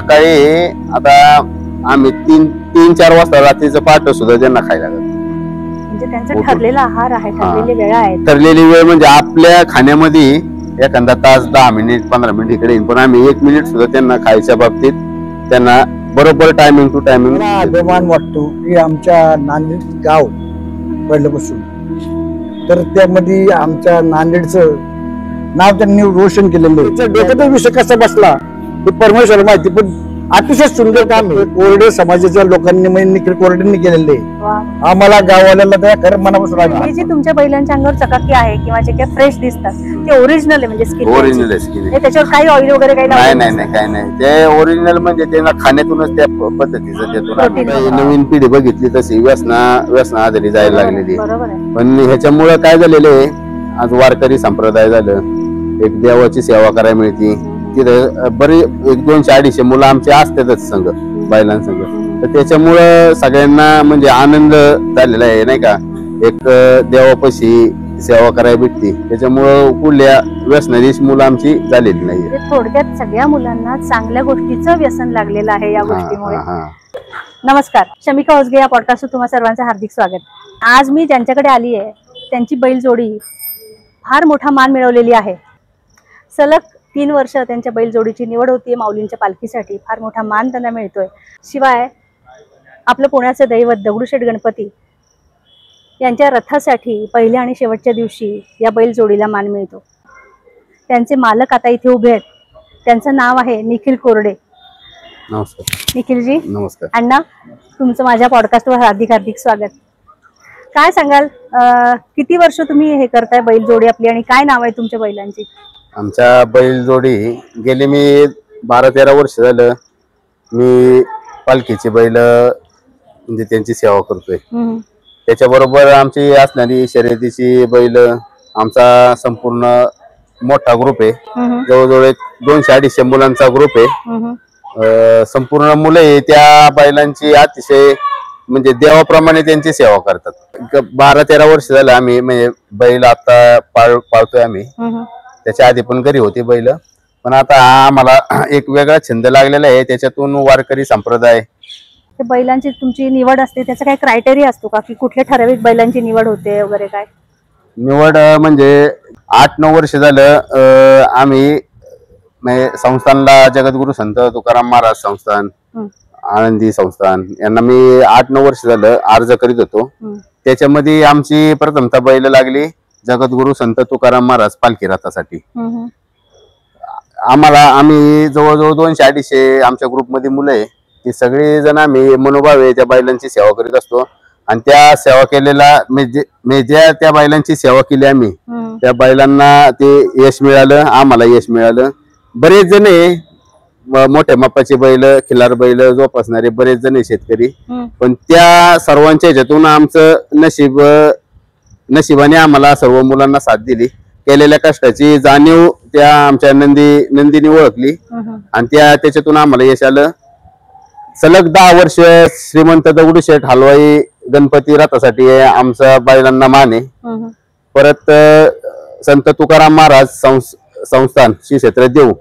सकाळी आता आम्ही 3-4 वाजता रात्रीचं पाठ सुद्धा त्यांना खायला लागत. म्हणजे त्यांचा ठरलेला आहार आहे, ठरलेली वेळ आहे. ठरलेली वेळ म्हणजे आपल्या खाण्यामध्ये एखादा तास 10 मिनिट 15 मिनिट इकडे येईल, पण आम्ही 1 मिनिट सुद्धा त्यांना खायच्या बाबतीत त्यांना बरोबर टायमिंग टू टायमिंग. अभिमान वाटतो की आमच्या नांदेड गाव पहिल्यापासून तर त्यामध्ये आमच्या नांदेडचं नाव त्यांनी रोशन केलेलं आहे. डोक्याचा विषय कसा बसला हे परमेश्वर माहिती, पण अतिशय सुंदर काम आहे. कोरडे समाजाच्या लोकांनी निखिल कोरडेंनी केलेलं आहे. आम्हाला गाववाल्याला त्या खरं मनापासून हे जे तुमच्या बैलांच्या अंगावर चकाकी आहे किंवा जे काही फ्रेश दिसतात ते ओरिजिनल आहे, म्हणजे स्किन ओरिजिनल आहे. स्किन त्याच्यावर काही ऑइल वगैरे काही नाही काय नाही. ते ओरिजिनल म्हणजे त्यांना खाण्यातूनच त्या पद्धतीचं देतो. नवीन पिढी बघितली तशी व्यसना आधारी जायला लागलेली. पण ह्याच्यामुळे काय झालेलं आहे, आज वारकरी संप्रदाय झालं, एक देवाची सेवा करायला मिळते. तिथे बरी 100-200-250 मुलं आमचे असतातच संघ बैलांसंघ. तर त्याच्यामुळं सगळ्यांना म्हणजे आनंद झालेला आहे नाही का. एक देवापाशी सेवा करायला भेटते, त्याच्यामुळं कुठल्या व्यसनाधीश मुलं आमची झालेली नाही. थोडक्यात सगळ्या मुलांना चांगल्या गोष्टीचं व्यसन लागलेलं आहे या गोष्टीमुळे. नमस्कार, शमिका ओसगे या पॉडकास्टवर तुम्हा सर्वांचं हार्दिक स्वागत. आज मी ज्यांच्याकडे आली आहे त्यांची बैलजोडी फार मोठा मान मिळवलेली आहे. सलग 3 वर्ष त्यांच्या बैलजोडीची निवड होती माऊलींच्या पालखीसाठी. फार मोठा मान त्यांना मिळतोय. शिवाय आपलं पुण्याचं दैवत दगडूशेठ गणपती यांच्या रथासाठी पहिल्या आणि शेवटच्या दिवशी या बैलजोडीला मान मिळतो. त्यांचे मालक आता इथे उभे आहेत. त्यांचं नाव आहे निखिल कोरडे. नमस्कार निखिलजी. नमस्कार अण्णा, तुमचं माझ्या पॉडकास्टवर हार्दिक हार्दिक स्वागत. काय सांगाल, किती वर्ष तुम्ही हे करताय बैलजोडी आपली, आणि काय नाव आहे तुमच्या बैलांची? आमच्या बैलजोडी गेली मी 12-13 वर्ष झालं मी पालखीची बैल म्हणजे त्यांची सेवा करतोय. त्याच्याबरोबर आमची असणारी शर्यतीची बैल आमचा संपूर्ण मोठा ग्रुप आहे. जवळजवळ 200-250 मुलांचा ग्रुप आहे. संपूर्ण मुलं आहे त्या बैलांची अतिशय म्हणजे देवाप्रमाणे त्यांची सेवा करतात. 12-13 वर्ष झालं आम्ही म्हणजे बैल आता पाळतोय आम्ही. त्याच्या आधी पण घरी होती बैल, पण आता आम्हाला एक वेगळा छंद लागलेला आहे. त्याच्यातून वारकरी संप्रदाय बैलांची तुमची निवड असते, त्याचा काही क्रायटेरिया असतो का की कुठल्या ठराविक बैलांची निवड होते वगैरे? काय निवड म्हणजे 8-9 वर्ष झालं आम्ही संस्थानला जगद्गुरु संत तुकाराम महाराज संस्थान, आनंदी संस्थान यांना मी 8-9 वर्ष झालं अर्ज करीत होतो. त्याच्यामध्ये आमची प्रथमतः बैल लागली जगद्गुरु संत तुकाराम महाराज पालखी रथासाठी. आम्ही जवळजवळ 200-250 आमच्या ग्रुपमध्ये मुलं आहे. ती सगळी जण आम्ही मनोभावे त्या बैलांची सेवा करीत असतो. आणि त्या सेवा केलेला ज्या त्या बैलांची सेवा केली आम्ही, त्या बैलांना ते यश मिळालं, आम्हाला यश मिळालं. बरेच जण मोठ्या मापाचे बैल, खिलार बैल जोपासणारे बरेच जण शेतकरी, पण त्या सर्वांच्या ह्याच्यातून आमचं नशिबाने आम्हाला सर्व मुलांना साथ दिली. केलेल्या कष्टाची जाणीव त्या आमच्या नंदीने ओळखली आणि त्याच्यातून आम्हाला यश आलं. सलग 10 वर्ष श्रीमंत दगडूशेठ हलवाई गणपती रथासाठी आमचा बैलांना मान आहे. परत संत तुकाराम महाराज संस्थान श्री क्षेत्र देव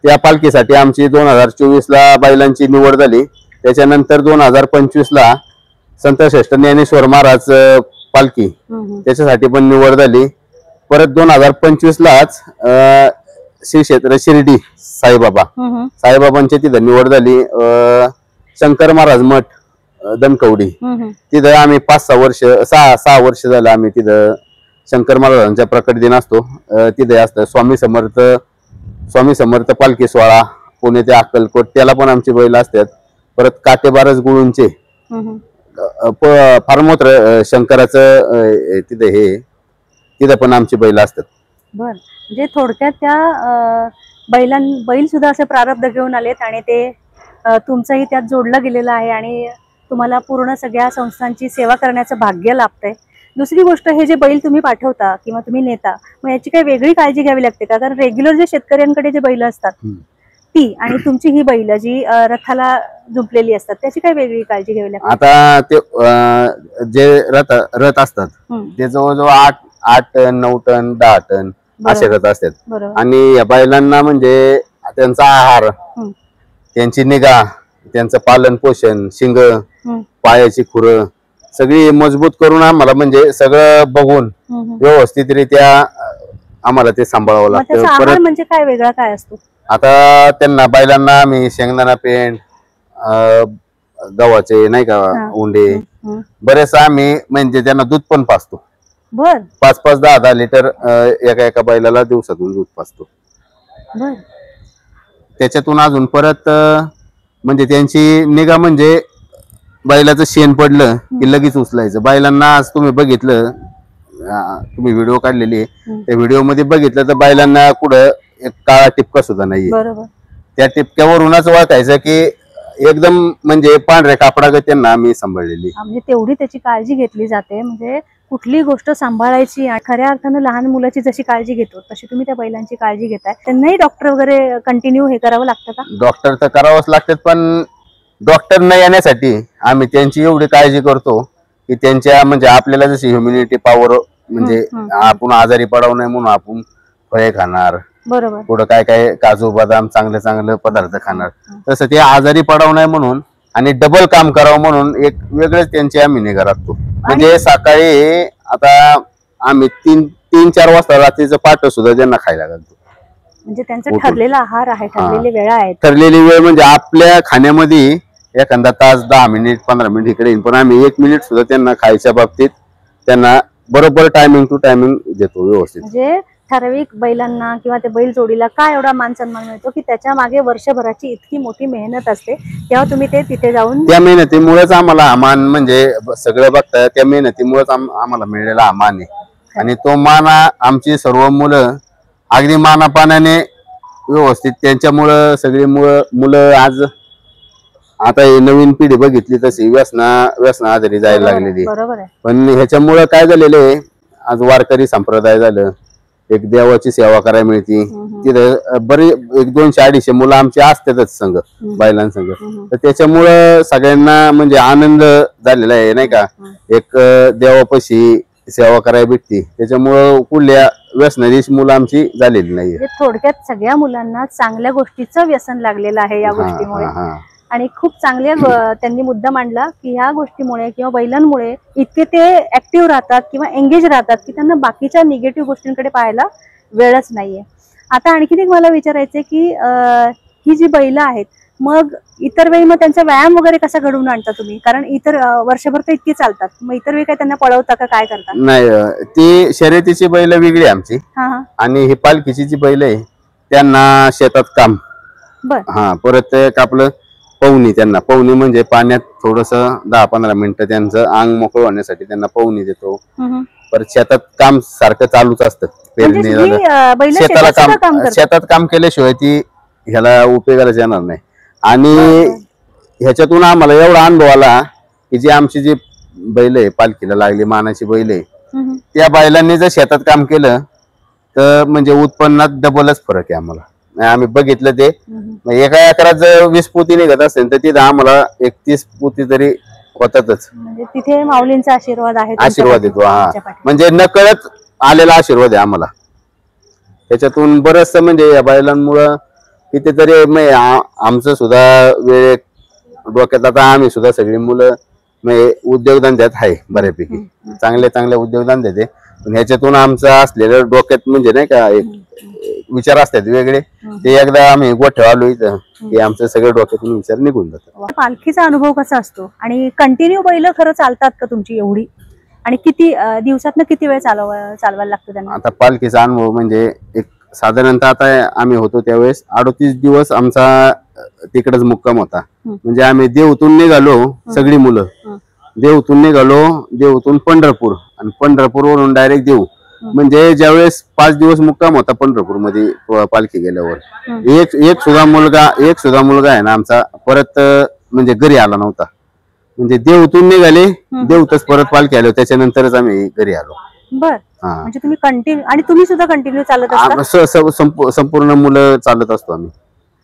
त्या पालखीसाठी आमची 2024ला बैलांची निवड झाली. त्याच्यानंतर 2025ला संत श्रेष्ठ ज्ञानेश्वर महाराज पालखी त्याच्यासाठी पण निवड झाली. परत 2025लाच श्री क्षेत्र शिर्डी साईबाबांची तिथं निवड झाली. शंकर महाराज मठ दनकवडी तिथं आम्ही 5-6 वर्ष 6 वर्ष झालं आम्ही तिथं शंकर महाराजांचा प्रकट दिन असतो. तिथे असतं स्वामी समर्थ पालखी सोहळा पुणे ते अक्कलकोट, त्याला पण आमची बैल असतात. परत काटेबारस गुळूंचे फार्मोत्र शंकराचं तिथे पण आमची बैल असतात. बर, म्हणजे थोडक्यात त्या बैल सुद्धा असे प्रारब्ध घेऊन आलेत आणि ते तुमचंही त्यात जोडलं गेलेलं आहे आणि तुम्हाला पूर्ण सगळ्या संस्थांची सेवा करण्याचं भाग्य लाभतंय. दुसरी गोष्ट, हे जे बैल तुम्ही पाठवता किंवा तुम्ही नेता, मग याची काही वेगळी काळजी घ्यावी लागते का? कारण रेग्युलर जे शेतकऱ्यांकडे जे बैल असतात ती आणि तुमची ही बैल जी रथाला झुंपलेली असतात त्याची काही वेगळी काळजी घ्यावी लागते? आता ते जे रथ असतात ते जवळजवळ 8-9 टन 10 टन असे रथ असतात. आणि या बैलांना म्हणजे त्यांचा आहार त्यांची निगा, त्यांचं पालन पोषण, शिंग, पायाची खुरं सगळी मजबूत करून आम्हाला म्हणजे सगळं बघून व्यवस्थितरित्या आम्हाला ते सांभाळावं लागतं. परत म्हणजे काय वेगळा काय असतो? आता त्यांना बैलांना आम्ही शेंगदाणा पेंड, गव्हाचे नाही का उंडे, बरेच आम्ही म्हणजे त्यांना दूध पण पाजतो. 5-5, 10-10 लिटर एका बैलाला दिवसातून दूध पाजतो. त्याच्यातून अजून परत म्हणजे त्यांची निगा म्हणजे बैलाचं शेण पडलं की लगेच उचलायचं. बैलांना आज तुम्ही बघितलं, तुम्ही व्हिडिओ काढलेली, त्या व्हिडिओ मध्ये बघितलं तर बैलांना कुठं एक काळा टिपका सुद्धा नाहीये. त्या टिपक्यावरूनच ओळखायचं की एकदम म्हणजे पांढऱ्या कापडागत त्यांना आम्ही सांभाळलेली. म्हणजे तेवढी त्याची काळजी घेतली जाते. म्हणजे कुठली गोष्ट सांभाळायची आणि खऱ्या अर्थानं लहान मुलाची जशी काळजी घेतो तशी तुम्ही त्या बैलांची काळजी घेताय. त्यांनाही डॉक्टर वगैरे कंटिन्यू हे करावं लागतं का? डॉक्टर तर करावंच लागतात, पण डॉक्टर न येण्यासाठी आम्ही त्यांची एवढी काळजी करतो की त्यांच्या म्हणजे आपल्याला जशी ह्युमिनिटी पॉवर म्हणजे आपण आजारी पडावं नाही म्हणून आपण फळे खाणार, बरोबर, पुढं काय काय काजू बदाम चांगले चांगले पदार्थ खाणार, तसं ते आजारी पडावं नाही म्हणून आणि डबल काम करावं म्हणून एक वेगळेच त्यांची आम्ही निगा राखतो. म्हणजे सकाळी आता आम्ही 3-4 वाजता रात्रीचं पाट सुद्धा त्यांना खायला घालतो. म्हणजे त्यांचा ठरलेला आहार आहे, ठरलेली वेळ आहे. ठरलेली वेळ म्हणजे आपल्या खाण्यामध्ये एखादा तास 10 मिनिट 15 मिनिट इकडे येईल, पण आम्ही 1 मिनिट सुद्धा त्यांना खायच्या बाबतीत त्यांना बरोबर टायमिंग टू टायमिंग देतो व्यवस्थित. म्हणजे ठराविक बैलांना किंवा ते बैल जोडीला काय एवढा मान सन्मान मिळतो की त्याच्या मागे वर्षभराची इतकी मोठी मेहनत असते, तेव्हा तुम्ही ते तिथे जाऊन त्या मेहनतीमुळेच आम्हाला हा मान म्हणजे सगळं बघताय त्या मेहनतीमुळेच आम्हाला मिळालेला हा मान आहे. आणि तो मान आमची सर्व मुलं अगदी मानापानाने व्यवस्थित त्यांच्यामुळं सगळी मुलं आज आता ही नवीन पिढी बघितली तशी व्यसना आधारी जायला लागलेली. पण ह्याच्यामुळं काय झालेलं आहे, आज वारकरी संप्रदाय झालं, एक देवाची सेवा करायला मिळते. तिथं बरी 100-200-250 मुलं आमची असतातच संघ बैलांसंघ. तर त्याच्यामुळं सगळ्यांना म्हणजे आनंद झालेला आहे नाही का, एक देवापाशी सेवा करायला भेटते. त्याच्यामुळं कुठल्या व्यसनाधीश मुलं आमची झालेली नाही. थोडक्यात सगळ्या मुलांना चांगल्या गोष्टीचं व्यसन लागलेलं आहे या गोष्टीमुळे. आणि खूप चांगल्या त्यांनी मुद्दा मांडला की ह्या गोष्टीमुळे किंवा बैलांमुळे इतके ते ऍक्टिव्ह राहतात किंवा एंगेज राहतात की त्यांना बाकीच्या निगेटिव्ह गोष्टींकडे पाहायला वेळच नाहीये. आता आणखीन एक मला विचारायचंय की ही जी बैल आहेत मग इतर वेळी मग त्यांचा व्यायाम वगैरे कसा घडवून आणता तुम्ही? कारण इतर वर्षभर तर इतकी चालतात, मग इतर वेळी काय त्यांना पळवता का, काय करता? नाही, ती शर्यतीची बैल वेगळी आमची आणि ही पालखीची जी बैल आहे त्यांना शेतात काम. परत एक आपलं पवनी, त्यांना पवनी म्हणजे पाण्यात थोडस 10-15 मिनिटं त्यांचं अंग मोकळं होण्यासाठी त्यांना पवनी देतो. परत शेतात काम सारखं चालूच असतं. पेरणी शेतात काम केल्याशिवाय ती ह्याला उपयोगालाच येणार नाही. आणि ह्याच्यातून आम्हाला एवढा अनुभव आला की जी आमची जी बैल आहे पालखीला लागली मानाची बैल आहे, त्या बैलांनी जर शेतात काम केलं तर म्हणजे उत्पन्नात डबलच फरक आहे आम्हाला. आम्ही बघितलं ते एका एकरात जर 20 पोती निघत असेल तर तिथं आम्हाला 31 पोती तरी होतातच. म्हणजे तिथे माऊलींचा आशीर्वाद आहे, आशीर्वाद येतो. म्हणजे नकळत आलेला आशीर्वाद आहे आम्हाला. त्याच्यातून बरचस म्हणजे या बैलांमुळं कितीतरी आमचं सुद्धा वेळ डोक्यात. आता आम्ही सुद्धा सगळी मुलं उद्योगधंद्यात आहे बऱ्यापैकी, चांगल्या उद्योगधंद्यात आहे. पण ह्याच्यातून आमचं असलेलं डोक्यात म्हणजे नाही का एक विचार असतात वेगळे, ते एकदा आम्ही गोठ्यावर आलो इथं की आमचं सगळं डोक्यातून विचार निघून जातात. पालखीचा अनुभव कसा असतो आणि कंटिन्यू बैल खरं चालतात का तुमची एवढी? आणि किती दिवसातनं किती वेळ चालवायला लागतो त्यांना? आता पालखीचा अनुभव म्हणजे एक साधारणतः आता आम्ही होतो त्यावेळेस 38 दिवस आमचा तिकडेच मुक्काम होता. म्हणजे आम्ही देवतून निघालो सगळी मुलं, देवतून निघालो, देवतून पंढरपूर आणि पंढरपूरवरून डायरेक्ट देऊ. म्हणजे ज्यावेळेस 5 दिवस मुक्काम होता पंढरपूर मध्ये पालखी गेल्यावर, एक सुद्धा मुलगा आहे ना आमचा परत म्हणजे घरी आला नव्हता. म्हणजे देवतून निघाले, देवतच परत पालखी आलो, त्याच्यानंतरच आम्ही घरी आलो. बर, म्हणजे तुम्ही कंटिन्यू आणि तुम्ही सुद्धा कंटिन्यू चालत असता? संपूर्ण मुलं चालत असतो आम्ही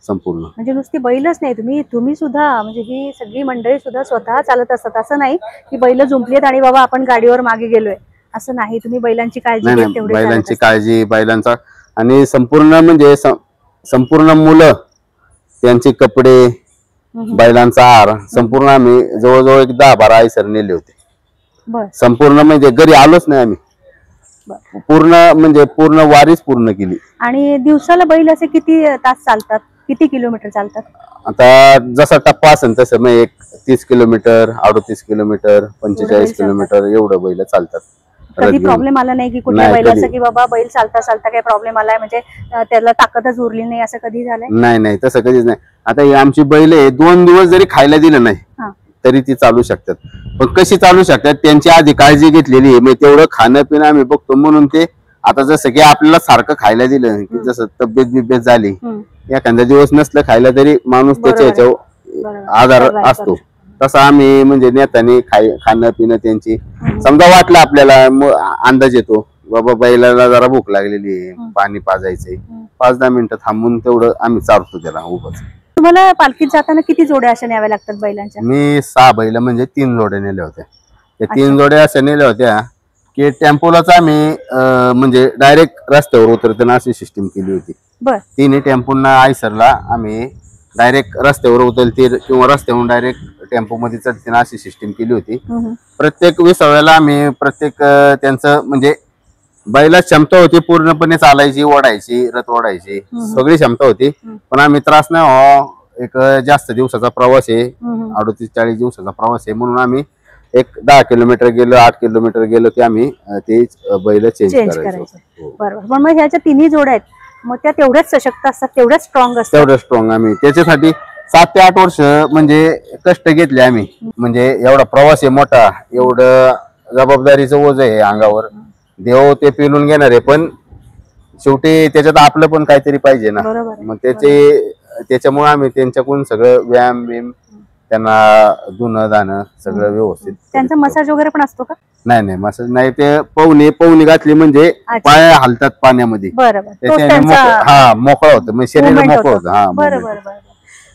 संपूर्ण. म्हणजे नुसती बैलच नाही, तुम्ही सुद्धा म्हणजे ही सगळी मंडळी सुद्धा स्वतः चालत असतात. असं नाही की बैल झुंपलीत आणि बाबा आपण गाडीवर मागे गेलोय, असं नाही. तुम्ही बैलांची काळजी बैलांची काळजी बैलांचा आणि संपूर्ण म्हणजे संपूर्ण मुलं त्यांचे कपडे बैलांचा आहार संपूर्ण आम्ही जवळजवळ एक 10-12 आयसर नेले होते. बर संपूर्ण म्हणजे घरी आलोच नाही आम्ही. पूर्ण म्हणजे पूर्ण वारीच पूर्ण केली. आणि दिवसाला बैल असे किती तास चालतात, किती किलोमीटर चालतात? आता जसा टप्पा असेल तसं मग एक 30 किलोमीटर, 38 किलोमीटर, 45 किलोमीटर एवढं बैल चालतात. कधी प्रॉब्लेम आला नाही की कुठल्या बैलाचा की बाबा बैल चालता चालता काही प्रॉब्लेम आलाय म्हणजे त्याला ताकदच उरली नाही असं कधी झालंय? नाही तसं कधीच नाही. आता ही आमची बैल 2 दिवस जरी खायला दिलं नाही तरी ती चालू शकतात. पण कशी चालू शकतात त्यांची आधी काळजी घेतलेली आहे. मग तेवढं खाणं पिणं आम्ही बघतो म्हणून ते आता जसं की आपल्याला सारखं खायला दिलं की जसं तब्येत झाली एखादा दिवस नसलं खायला तरी माणूस त्याच्या ह्याच्यावर आधार असतो. तसं आम्ही म्हणजे नेतानी खाणं पिणं त्यांची समजा वाटलं आपल्याला अंदाज येतो बाबा बैलाला जरा भूक लागलेली आहे पाणी पाजायचंय 5-10 मिनिटं थांबून तेवढं आम्ही चालतो त्याला उगाच. तुम्हाला पालखीत जाताना किती जोड्या अशा न्याव्या लागतात बैलांच्या? मी 6 बैल म्हणजे 3 जोड्या नेल्या होत्या. त्या 3 जोड्या अशा नेल्या होत्या की टेम्पोलाच आम्ही म्हणजे डायरेक्ट रस्त्यावर उतरताना अशी सिस्टीम केली होती. तिन्ही टेम्पोना आयसरला आम्ही डायरेक्ट रस्त्यावर उतरतील किंवा रस्त्यावरून डायरेक्ट टेम्पो मध्ये चढतील अशी सिस्टीम केली होती. प्रत्येक विसाव्याला आम्ही प्रत्येक त्यांचं म्हणजे बैला क्षमता होती पूर्णपणे चालायची, ओढायची, रथ ओढायची सगळी क्षमता होती. पण आम्ही त्रास नाही हो एक जास्त दिवसाचा प्रवास आहे 38-40 दिवसाचा प्रवास आहे म्हणून आम्ही एक 10 किलोमीटर गेलो 8 किलोमीटर गेलो की आम्ही ते बैल चेंज करायचो. बरोबर. पण मग ह्याच्या तिन्ही जोड्या आहेत मग त्या तेवढ्याच सशक्त असतात तेवढ्याच स्ट्रॉंग असतात? तेवढ्या स्ट्रॉंग. आम्ही त्याच्यासाठी 7 ते 8 वर्ष म्हणजे कष्ट घेतले आम्ही. म्हणजे एवढा प्रवास आहे मोठा, एवढं जबाबदारीचं ओझ आहे अंगावर. देव ते पेलून घेणार आहे पण शेवटी त्याच्यात आपलं पण काहीतरी पाहिजे ना. मग त्याच्यामुळे आम्ही त्यांच्याकडून सगळं व्यायाम बिम त्यांना धुणं दाणं सगळं व्यवस्थित. त्यांचा मसाज वगैरे पण असतो का? नाही मसाज नाही. ते पवनी घातली म्हणजे पाय हलतात पाण्यामध्ये मोकळा होतं म्हणजे शरीर मोकळं होतं. बरोबर.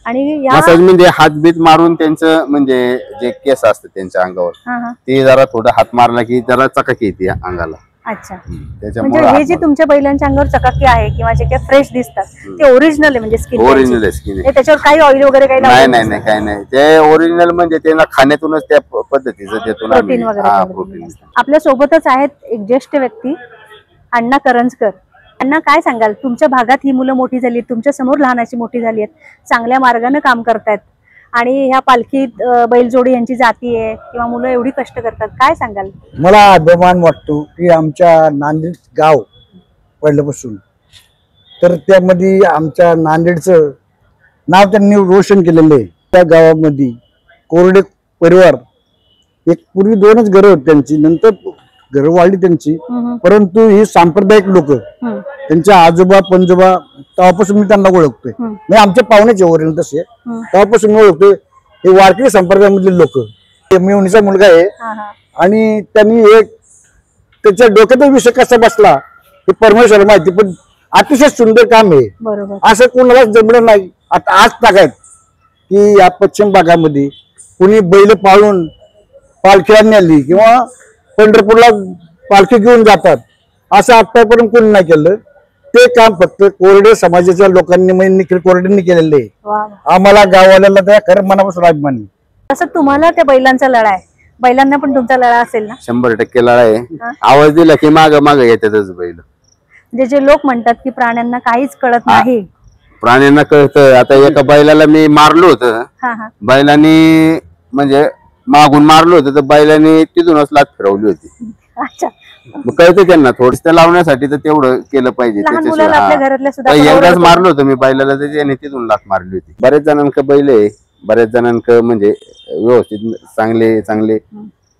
आणि मसाज म्हणजे हातबीत मारून त्यांचं म्हणजे जे केस असतात त्यांच्या अंगावर ते जरा थोडं हात मारला की जरा चकाकी येते अंगाला. अच्छा. म्हणजे हे जे तुमच्या बैलांच्या अंगावर चकाकी आहे किंवा जे काही फ्रेश दिसतात ते ओरिजिनल आहे म्हणजे स्किन? ओरिजिनल स्किन आहे. त्याच्यावर काही ऑइल वगैरे काही नाही काही नाही. ते ओरिजिनल म्हणजे त्यांना खाण्यातूनच त्या पद्धतीचं देतो ना प्रोटीन वगैरे. आपल्या सोबतच आहेत एक ज्येष्ठ व्यक्ती अण्णा करंजकर. अण्णा काय सांगाल तुमच्या भागात ही मुलं मोठी झाली आहेत, तुमच्या समोर लहानाची मोठी झाली आहेत, चांगल्या मार्गाने काम करतायत आणि ह्या पालखीत बैलजोडी यांची जाती आहे किंवा मुलं एवढी कष्ट करतात, काय सांगाल? मला अभिमान वाटतो की आमच्या नांदेड गाव पहिल्यापासून तर त्यामध्ये आमच्या नांदेडचं नाव त्यांनी रोशन केलेलं आहे. त्या गावामध्ये कोरडे परिवार एक पूर्वी 2च घरं होती त्यांची, नंतर घरं वाढली त्यांची. परंतु ही सांप्रदायिक लोक त्यांच्या आजोबा पंजोबा तेव्हापासून मी त्यांना ओळखतोय. म्हणजे आमच्या पाहुण्याचे ओरिजिनल तसे तेव्हापासून मी ओळखतोय. हे वारकरी संप्रदायामधले लोक. मेवणीचा मुलगा आहे आणि त्यांनी एक त्याच्या डोक्याचा विषय कसा बसला हे परमेश्वराला माहिती. पण अतिशय सुंदर काम आहे. असं कोणाला जमलं नाही. आता आज ताकद की या पश्चिम भागामध्ये कुणी बैल पाळून पालखीला नेली किंवा पंढरपूरला पालखी घेऊन जातात असं आतापर्यंत कोणी नाही केलं. ते काम फक्त कोरडे समाजाच्या लोकांनी म्हणजे निखिल कोरडेंनी केलेलं आहे. आम्हाला गाववाल्याला त्या खरं मनापासून अभिमान आहे. असं तुम्हाला त्या बैलांचा लढा आहे, बैलांना पण तुमचा लढा असेल ना? 100% लढा आहे. आवाज दिला की माग येतातच बैल. म्हणजे जे लोक म्हणतात की प्राण्यांना काहीच कळत नाही, प्राण्यांना कळतं. आता एका बैलाला मी मारलो होतं, बैलांनी म्हणजे मागून मारलो होतं तर बैलांनी तिथूनच लात फिरवली होती. अच्छा. मग कळतं त्यांना थोडस लावण्यासाठी तर तेवढं केलं पाहिजे. एकदाच मारलो होतं मी बैलाला तर त्याने तिथून लात मारली होती. बऱ्याच जणांक बैल आहे, बऱ्याच जणांक म्हणजे व्यवस्थित चांगले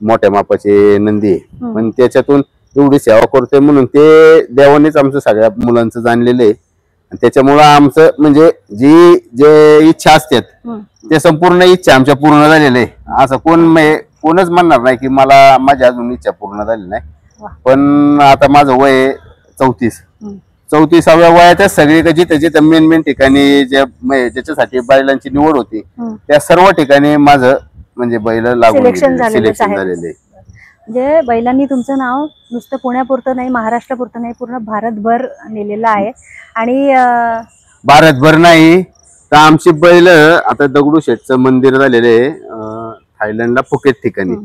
मोठ्या मापाचे नंदी आहे. पण त्याच्यातून एवढी सेवा करतोय म्हणून ते देवानेच आमचं सगळ्या मुलांचं जाणलेलं आहे. त्याच्यामुळं आमचं म्हणजे जे इच्छा असतात ते संपूर्ण इच्छा आमच्या पूर्ण झालेल्या आहे. असं कोणच म्हणणार नाही की मला माझ्या अजून इच्छा पूर्ण झाली नाही. पण आता माझं वय 34व्या वयाच्या सगळी जिथे मेन ठिकाणी ज्याच्यासाठी बैलांची निवड होती त्या सर्व ठिकाणी माझं म्हणजे बैल लागून सिलेक्शन झालेलं आहे. म्हणजे बैलांनी तुमचं नाव नुसतं पुण्यापुरतं नाही, महाराष्ट्रापुरतं नाही, पूर्ण भारतभर नेलेलं आहे. आणि भारतभर नाही तर आमची बैल आता दगडूशेठचं मंदिर झालेले थायलंडला फुकेट ठिकाणी,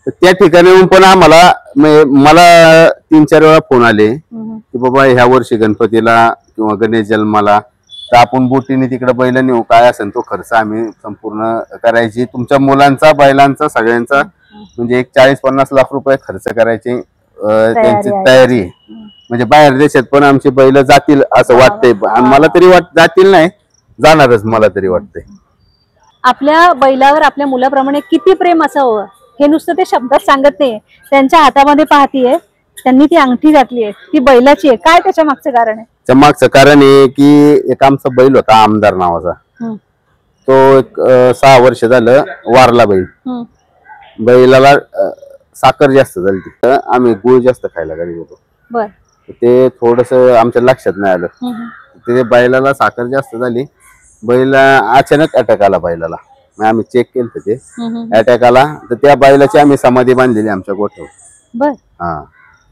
तर त्या ठिकाणी पण आम्हाला मला 3-4 वेळा फोन आले की बाबा ह्या वर्षी गणपतीला किंवा गणेश जन्माला तर आपण बोटीने तिकडे बैल नेऊ, काय असेल तो खर्च आम्ही संपूर्ण करायची, तुमच्या मुलांचा बैलांचा सगळ्यांचा म्हणजे एक 40-50 लाख रुपये खर्च करायची त्यांची तयारी आहे. म्हणजे बाहेर देशात पण आमची बैल जातील असं वाटतंय, आणि मला तरी जातील नाही, जाणारच मला तरी वाटतंय. आपल्या बैलावर आपल्या मुलाप्रमाणे किती प्रेम असावं हे नुसतं ते शब्दात सांगत नाही. त्यांच्या हातामध्ये पाहतीये, त्यांनी ती अंगठी घातली आहे, ती बैलाची आहे. काय त्याच्या मागचं कारण आहे? त्याच्या मागचं कारण आहे की एक आमचा बैल होता आमदार नावाचा, तो एक 6 वर्ष झालं वारला बैल. बैलाला साखर जास्त झाली, आम्ही गुळ जास्त खायला घरी होतो. बर. ते थोडस आमच्या लक्षात नाही आलं, ते बैलाला साखर जास्त झाली, बैल अचानक अटॅक आला बैलाला. आम्ही चेक केलं ते अटॅक आला, तर त्या बैलाची आम्ही समाधी बांधलेली आमच्या गोठ्यावर. बर. हा,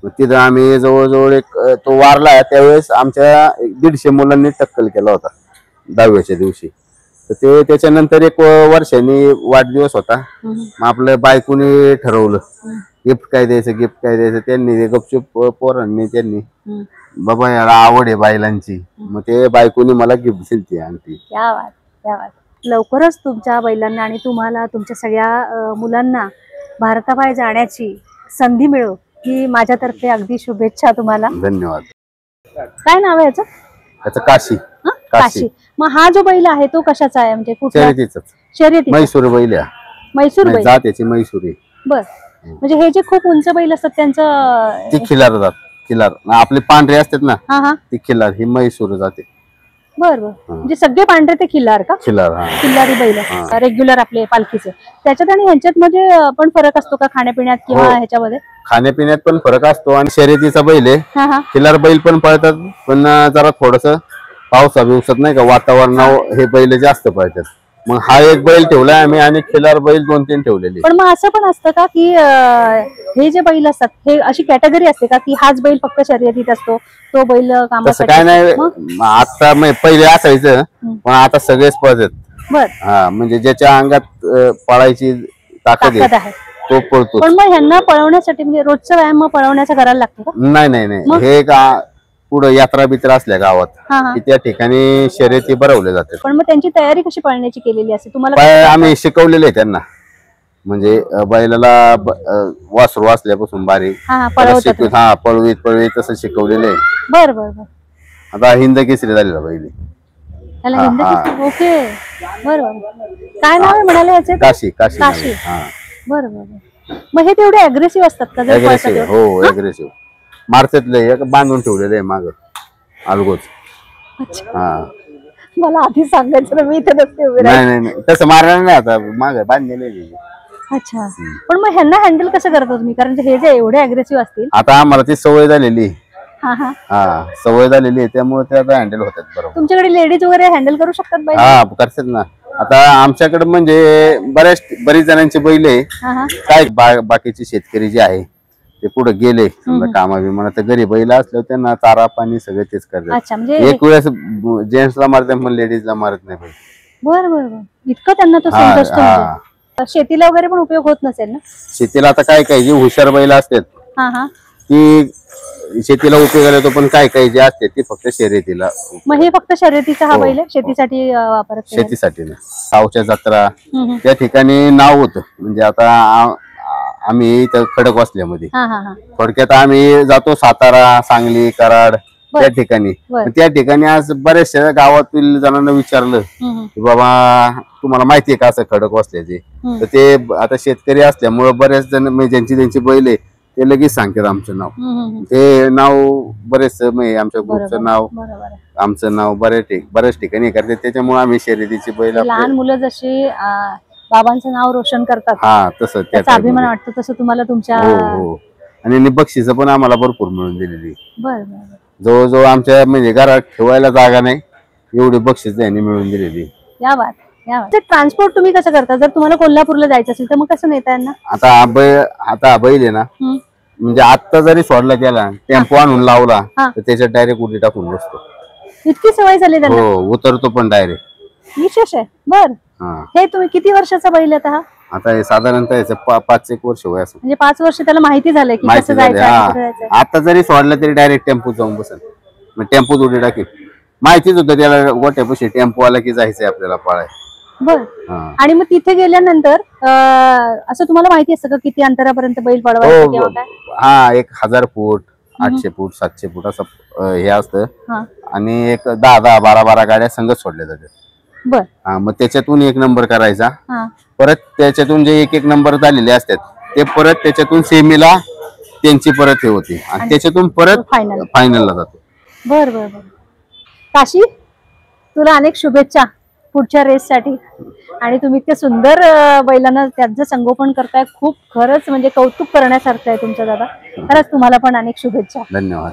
मग तिथं आम्ही जवळजवळ तो वारला त्यावेळेस आमच्या 150 मुलांनी टक्कल केला होता 10व्याच्या दिवशी. तर ते त्याच्यानंतर 1 वर्षांनी वाढदिवस होता, मग आपल्या बायकोनी ठरवलं गिफ्ट काय द्यायचं. त्यांनी गपचूप पोरांनी त्यांनी बाबा याला आवड आहे बैलांची, मग ते बायकोनी मला गिफ्ट दिली अंगठी. क्या बात, क्या बात. लवकरच तुमच्या बैलांना आणि तुम्हाला तुमच्या सगळ्या मुलांना भारताबाहेर जाण्याची संधी मिळो ही माझ्यातर्फे अगदी शुभेच्छा तुम्हाला. धन्यवाद. काय नाव आहे याचं? याचं काशी. काशी. मग हा जो बैल आहे तो कशाचा आहे, म्हणजे कुठला? शर्यतीचा. मैसूर बैल. मैसूर बैल जात याची मैसूरी. बर. म्हणजे हे जे खूप उंच बैल असतात त्यांचं ती खिलार जात. खिलार आपले पांढरे असतात ना, ती खिलार, ही मैसूर जाते. बर बर. म्हणजे सगळे पांढरे ते खिल्लार का? खिल्लार. खिल्लारी बैल रेग्युलर आपले पालखीचे. त्याच्यात आणि ह्यांच्यात म्हणजे पण फरक असतो का खाण्यापिण्यात किंवा ह्याच्यामध्ये? खाण्यापिण्यात पण फरक असतो, आणि शर्यतीचा बैल आहे. खिल्लार बैल पण पळतात, पण जरा थोडस पावसा बिवसात नाही का वातावरणावर हे बैल जास्त पळतात. मग हा एक बैल ठेवलाय आम्ही, आणि खिल्लार बैल 2-3 ठेवलेले. पण मग असं पण असतं का की हे जे बैल असतात हे अशी कॅटेगरी असते का की हाच बैल फक्त शर्यतीत असतो, तो बैल कामासाठी? काय नाही, आता पहिले असायचं, पण आता सगळेच पळतात. बर. हा, म्हणजे ज्याच्या अंगात पळायची ताकद आहे तो पळतो. पण मग ह्यांना पळवण्यासाठी म्हणजे रोजचा व्यायाम पळवण्याचा करायला लागतो का? नाही, हे पुढे यात्रा बित्रा असल्या गावात की त्या ठिकाणी शर्यती भरवल्या जातात. पण मग त्यांची तयारी कशी पळण्याची केलेली असते तुम्हाला? आम्ही शिकवलेले आहे त्यांना, म्हणजे बैलाला वासरू असल्यापासून बारीक पळवीत तसं शिकवलेलं आहे. बर बर बर. आता हिंद केसरी झालेला बैल. ओके. बर बर. काय नाव आहे म्हणाले याचे? काशी. काशी. बर बर. मग हे तेवढे अग्रेसिव्ह असतात का? हो, अग्रेसिव्ह मारतात, बांधून ठेवलेलं आहे माग अलगोच. मला आधी सांगायचं ना, मी इथे नसते उभी. नाही तसं मारणार नाही, आता माग बांधलेलं आहे. अच्छा. पण मग ह्यांना हँडल कसं करता तुम्ही? कारण हे जे एवढे अग्रेसिव्ह असतील. आता आम्हाला ती सवय झालेली. सवय झालेली आहे, त्यामुळे ते आता हँडल होतात बरोबर. तुमच्याकडे लेडीज वगैरे हँडल करू शकतात बैल? करतात ना. आता आमच्याकडे म्हणजे बरीच जणांची बैल आहे. काय बाकीचे शेतकरी जे आहे ते पुढे गेले कामा बिमाना, तर घरी बैल असल्यावर त्यांना चारा पाणी सगळं तेच करतात. एक वेळेस जेंट्सला मारतात पण लेडीजला मारत नाही बैल. बर बर बर. इतकं त्यांना तो संतोष असतो. शेतीला वगैरे पण उपयोग होत नसेल ना? शेतीला आता काय जी हुशार बैल असतात ती शेतीला उपयोगाला येतो, पण काय जे असते ती फक्त शर्यतीला. मग हे फक्त शर्यतीचा हा बैल शेतीसाठी वापरत? शेतीसाठी नाही. सावच्या जत्रा त्या ठिकाणी नाव होतं, म्हणजे आता आम्ही इथं खडकवासल्यामध्ये थोडक्यात आम्ही जातो सातारा, सांगली, कराड त्या ठिकाणी आज बऱ्याचशा गावातील जणांना विचारलं की बाबा तुम्हाला माहितीये का असं खडकवासल्याचे, तर ते आता शेतकरी असल्यामुळे बऱ्याच जण ज्यांची बैल आहे ते लगेच सांगतात आमचं नाव. ते नाव बरेच आमच्या ग्रुपचं नाव, आमचं नाव बऱ्याच ठिकाणी करतात, त्याच्यामुळे आम्ही शर्यतीची बैल. लहान मुलं जशी बाबांचं नाव रोशन करतात तसं त्याचा अभिमान वाटतो, तसं तुम्हाला तुमच्या. आणि बक्षीस पण आम्हाला भरपूर मिळून दिलेली. जवळजवळ आमच्या म्हणजे घरात ठेवायला जागा नाही एवढी बक्षीस त्यांनी मिळून दिलेली. या बात. ट्रान्सपोर्ट तुम्ही कसं करता? जर तुम्हाला कोल्हापूरला जायचं असेल तर मग कसं नेता यांना? आता बैल आहे ना, म्हणजे आता जरी सोडला त्याला टेम्पो आणून लावला तर त्याच्यात डायरेक्ट उडी टाकून बसतो. इतकी सवय झाली त्यांना? हो, उतरतो पण डायरेक्ट. विशेष आहे. बर, हा हे तुम्ही किती वर्षाचा बैल आता हा? आता हे साधारणतः याचं 5 एक वर्ष वय असं म्हणजे 5 वर्ष त्याला माहिती झालंय की माहिती कसं झाली. जायचं आणि कुठे जायचं. आता जरी सोडलं तरी डायरेक्ट टेम्पो जाऊन बसल, मग टेम्पोत उडी टाकेल. माहितीच होतं त्याला गोट्यापाशी टेम्पो आला की जायचंय आपल्याला पाळाय. बर, आणि मग तिथे गेल्यानंतर असं तुम्हाला माहिती असतं का किती अंतरापर्यंत बैल पळवायचं किंवा काय? हा 1000 फूट, 800 फूट, 700 फूट असं हे असतं. हा, आणि एक 10 12 गाड्या संगत सोडल्या जातात. बर, हा, मग त्याच्यातून एक नंबर करायचा. हा, परत त्याच्यातून जे एक नंबर झालेले असतात ते परत त्याच्यातून सेमीला त्यांची परत हे होती आणि त्याच्यातून परत फायनल. फायनलला जातो. बर बर बर. काशी, तुला अनेक शुभेच्छा पुढच्या रेससाठी. आणि तुम्ही इतके सुंदर बैलांना त्यांचं संगोपन करताय, खूप खरंच म्हणजे कौतुक करण्यासारखं आहे तुमचं दादा. खरंच तुम्हाला पण अनेक शुभेच्छा. धन्यवाद.